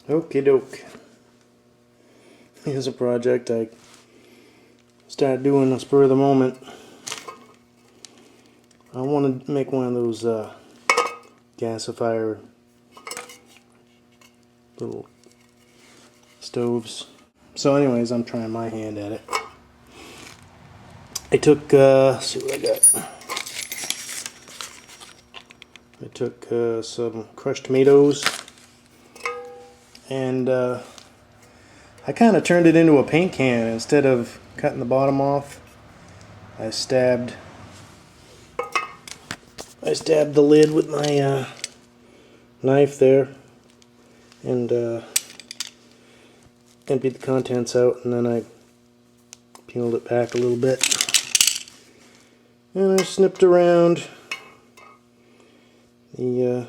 Okie doke. Here's a project I started doing on the spur of the moment. I want to make one of those gasifier little stoves. So anyways, I'm trying my hand at it. I took, let's see what I got. I took some crushed tomatoes and I kind of turned it into a paint can. Instead of cutting the bottom off, I stabbed the lid with my knife there and emptied the contents out, and then I peeled it back a little bit and I snipped around the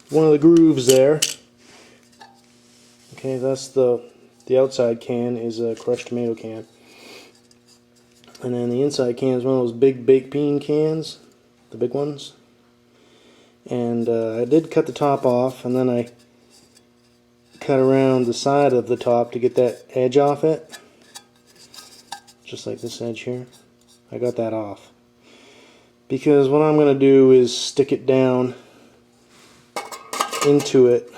one of the grooves there. Okay, that's the outside can is a crushed tomato can, and then the inside can is one of those big baked bean cans, the big ones. And I did cut the top off, and then I cut around the side of the top to get that edge off it, just like this edge here. I got that off because what I'm going to do is stick it down into it,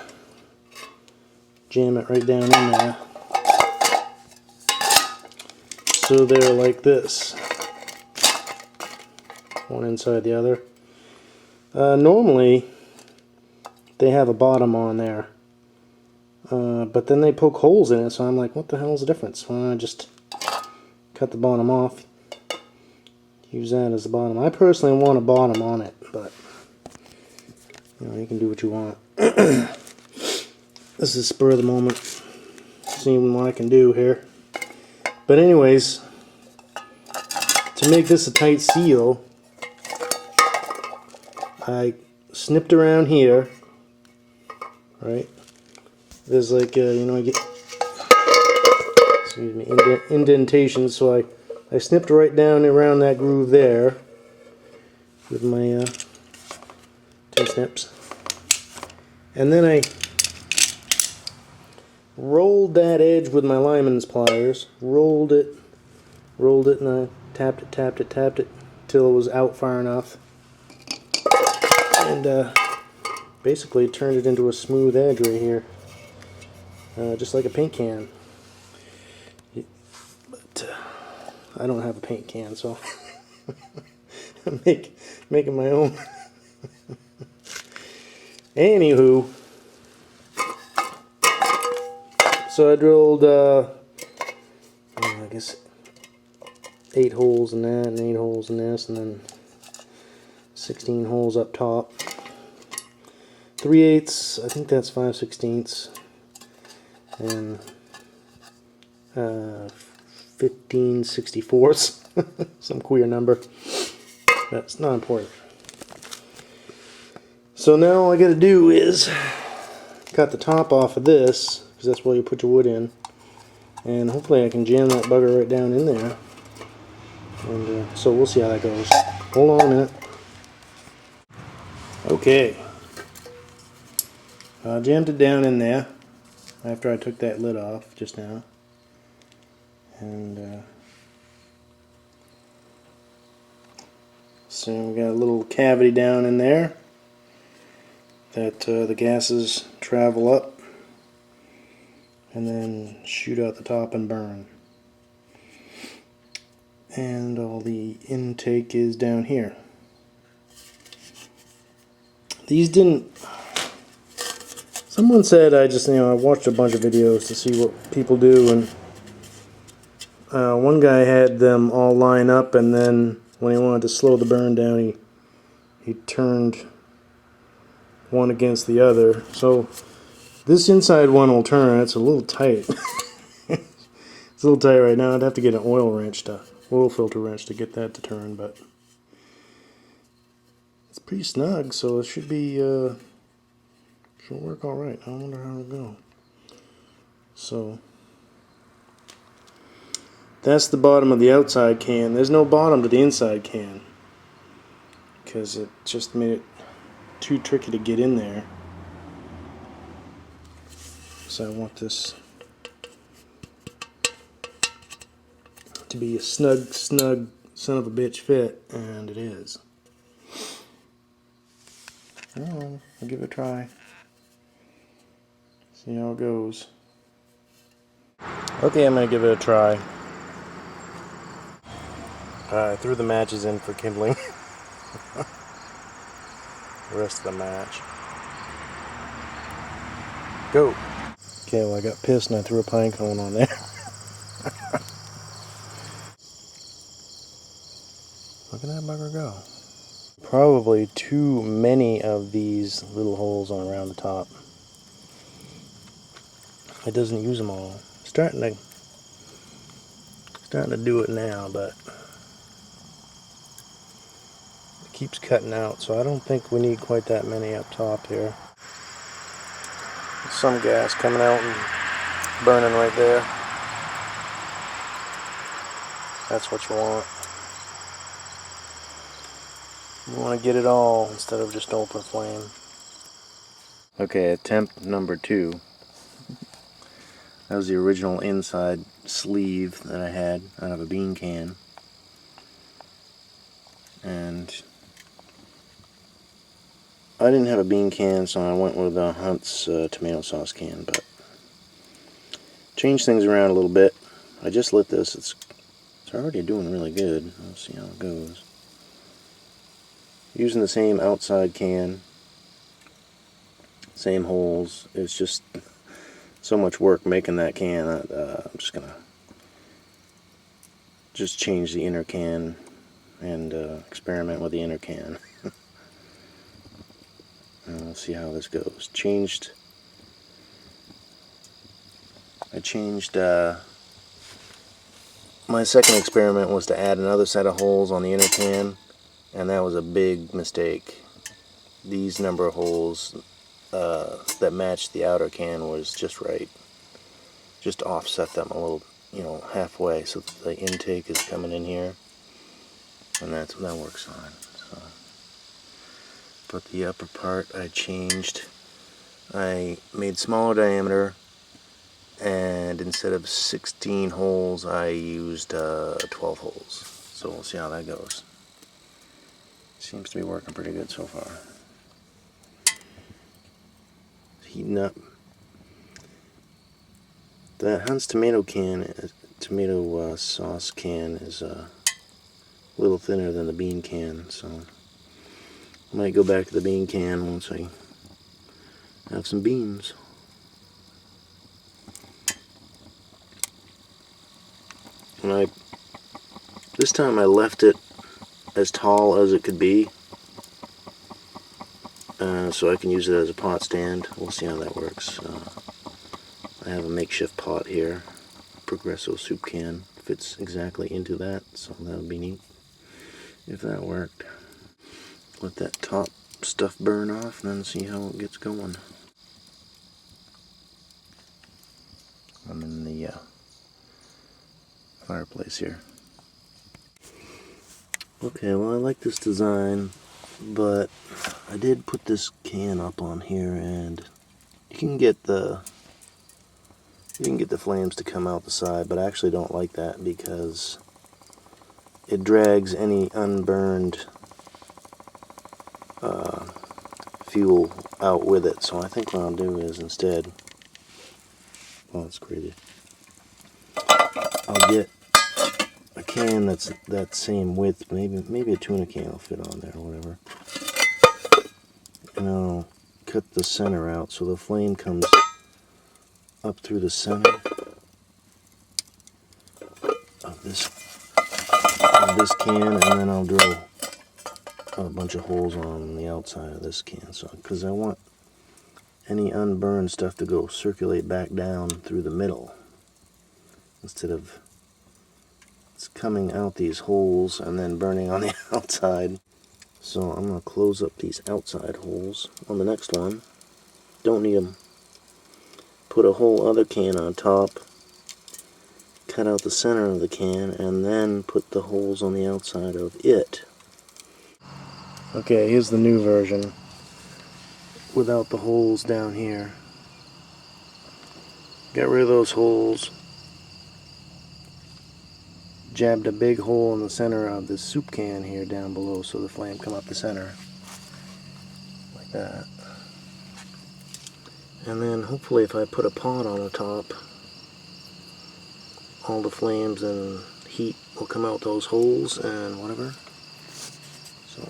jam it right down in there, so they're like this, one inside the other. Normally they have a bottom on there, but then they poke holes in it, so I'm like, what the hell is the difference? Why don't I just cut the bottom off, use that as the bottom. I personally want a bottom on it, but you know, you can do what you want. This is spur of the moment, seeing what I can do here. But anyways, to make this a tight seal, I snipped around here, right? There's like, you know, I get, excuse me, indentations, so I snipped right down around that groove there with my 2 snips. And then I rolled that edge with my lineman's pliers, rolled it, and I tapped it till it was out far enough. And basically turned it into a smooth edge right here, just like a paint can. But I don't have a paint can, so I'm making my own. Anywho, so I drilled, I guess 8 holes in that, and 8 holes in this, and then 16 holes up top. 3/8, I think that's 5/16, and 15/64, some queer number. That's not important. So now all I got to do is cut the top off of this, because that's where you put your wood in, and hopefully I can jam that bugger right down in there. And so we'll see how that goes. Hold on a minute. Okay, I jammed it down in there after I took that lid off just now, and so we got a little cavity down in there that the gases travel up and then shoot out the top and burn, and all the intake is down here. These didn't, someone said, I watched a bunch of videos to see what people do, and one guy had them all line up, and then when he wanted to slow the burn down, he turned one against the other. So this inside one will turn. It's a little tight. It's a little tight right now. I'd have to get an oil filter wrench to get that to turn, but it's pretty snug, so it should be should work all right. I wonder how it'll go. So that's the bottom of the outside can. There's no bottom to the inside can because it just made it too tricky to get in there. because I want this to be a snug son of a bitch fit, and it is. Oh, I'll give it a try. See how it goes. Okay, I'm going to give it a try. I threw the matches in for kindling. The rest of the match. Go! Okay, well I got pissed and I threw a pine cone on there. Look at that bugger go. Probably too many of these little holes on around the top. It doesn't use them all. Starting to do it now, but it keeps cutting out, so I don't think we need quite that many up top here. Some gas coming out and burning right there. That's what you want. You want to get it all instead of just open flame. Okay, attempt number 2. That was the original inside sleeve that I had out of a bean can. And I didn't have a bean can, so I went with a Hunt's tomato sauce can, but changed things around a little bit. I just lit this. It's already doing really good. Let's see how it goes. Using the same outside can, same holes. It's just so much work making that can. I'm just gonna change the inner can and experiment with the inner can. And we'll see how this goes. I changed my second experiment was to add another set of holes on the inner can, and that was a big mistake. These number of holes that matched the outer can was just right. Just offset them a little, halfway, so that the intake is coming in here, and that works fine. So, but the upper part I changed. I made smaller diameter, and instead of 16 holes, I used 12 holes. So we'll see how that goes. Seems to be working pretty good so far. Heating up. That Hunt's tomato sauce can is a little thinner than the bean can, so I might go back to the bean can once I have some beans. This time I left it as tall as it could be, so I can use it as a pot stand. We'll see how that works. I have a makeshift pot here. Progresso soup can fits exactly into that, so that would be neat if that worked. Let that top stuff burn off and then see how it gets going. I'm in the fireplace here. Okay, well, I like this design, but I did put this can up on here, and you can get the flames to come out the side, but I actually don't like that because it drags any unburned fuel out with it. So I think what I'll do is instead, oh, that's crazy, I'll get a can that's that same width, maybe a tuna can will fit on there or whatever, and I'll cut the center out so the flame comes up through the center of this can, and then I'll drill a bunch of holes on the outside of this can, so because I want any unburned stuff to go circulate back down through the middle instead of it's coming out these holes and then burning on the outside. So I'm going to close up these outside holes on the next one. Don't need them. Put a whole other can on top, cut out the center of the can, and then put the holes on the outside of it. Okay, here's the new version without the holes down here. got rid of those holes, jabbed a big hole in the center of the soup can here down below so the flame come up the center like that. And then hopefully if I put a pot on the top, all the flames and heat will come out those holes and whatever. So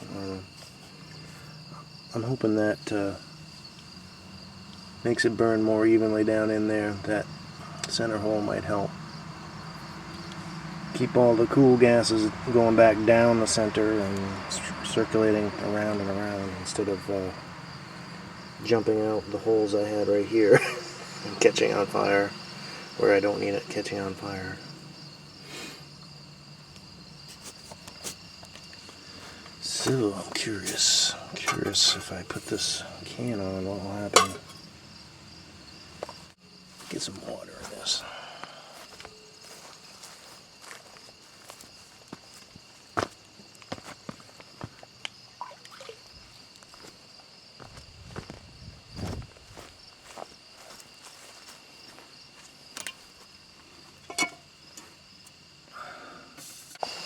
I'm hoping that makes it burn more evenly down in there. That center hole might help keep all the cool gases going back down the center and circulating around and around instead of jumping out the holes I had right here and catching on fire where I don't need it catching on fire. So I'm curious if I put this can on, what will happen. Get some water in this.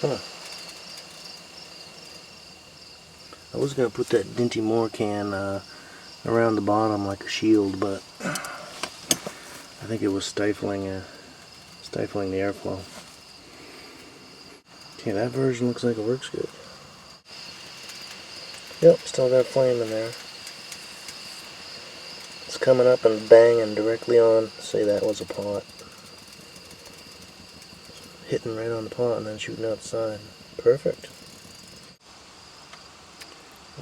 Huh. I was going to put that Dinty Moore can around the bottom like a shield, but I think it was stifling the airflow. Okay, that version looks like it works good. Yep, still got flame in there. It's coming up and banging directly on, say that was a pot. Hitting right on the pot and then shooting outside. Perfect.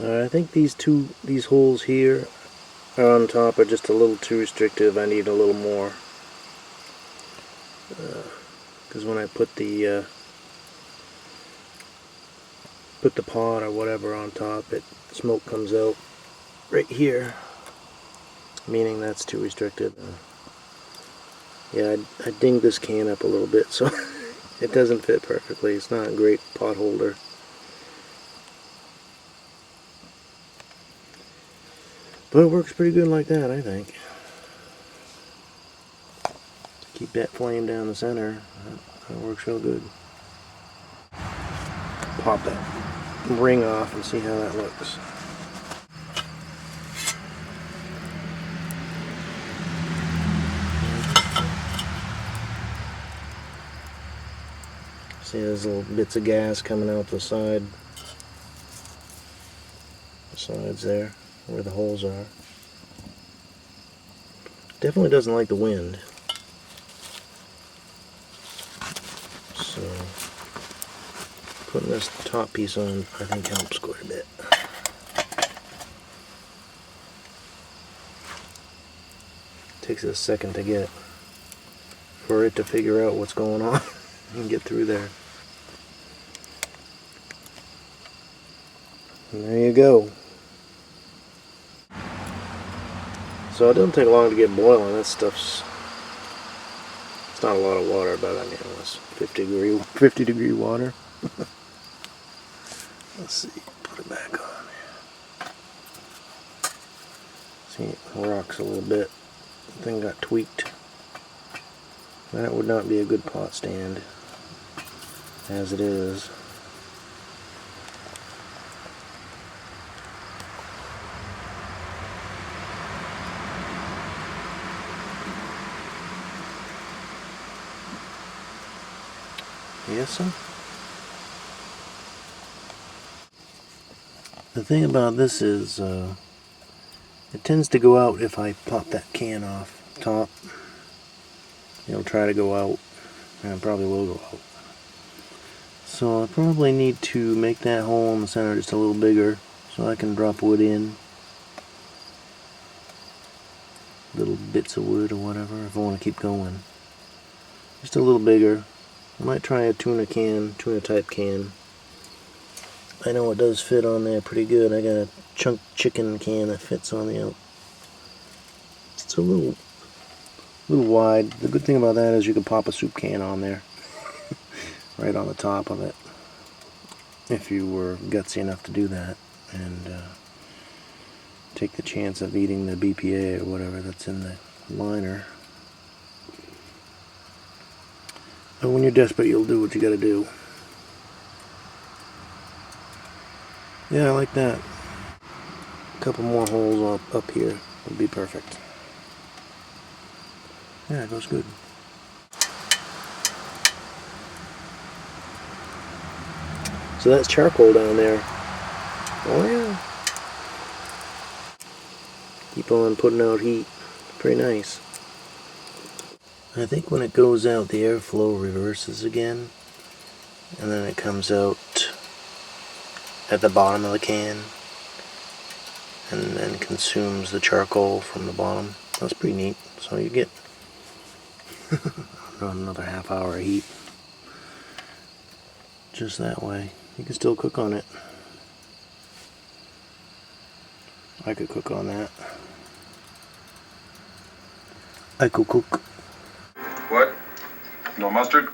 I think these holes here on top are just a little too restrictive. I need a little more. Because when I put the pot or whatever on top, smoke comes out right here, meaning that's too restricted. Yeah, I dinged this can up a little bit, so it doesn't fit perfectly. It's not a great pot holder. But it works pretty good like that, I think. Keep that flame down the center. That works real good. Pop that ring off and see how that looks. See those little bits of gas coming out the sides there, where the holes are. Definitely doesn't like the wind. So putting this top piece on, I think, helps quite a bit. Takes it a second to get for it to figure out what's going on and get through there. And there you go. So it doesn't take long to get boiling. This stuff's, it's not a lot of water, but I mean it's 50 degree water. Let's see, put it back on. See, it rocks a little bit. The thing got tweaked. That would not be a good pot stand as it is. Yes, sir. The thing about this is it tends to go out if I pop that can off top. It'll try to go out, and it probably will go out. So I probably need to make that hole in the center just a little bigger so I can drop wood in. Little bits of wood or whatever if I want to keep going. Just a little bigger. I might try a tuna type can. I know it does fit on there pretty good. I got a chunk chicken can that fits on the out. It's a little wide. The good thing about that is you can pop a soup can on there. Right on the top of it. If you were gutsy enough to do that. And take the chance of eating the BPA or whatever that's in the liner. And when you're desperate, you'll do what you gotta do. Yeah, I like that. A couple more holes up here would be perfect. Yeah, it goes good. So that's charcoal down there. Oh yeah. Keep on putting out heat. Pretty nice. I think when it goes out, the airflow reverses again, and then it comes out at the bottom of the can, and then consumes the charcoal from the bottom. That's pretty neat. So you get another half hour of heat just that way. You can still cook on it. I could cook on that. I could cook. What? No mustard?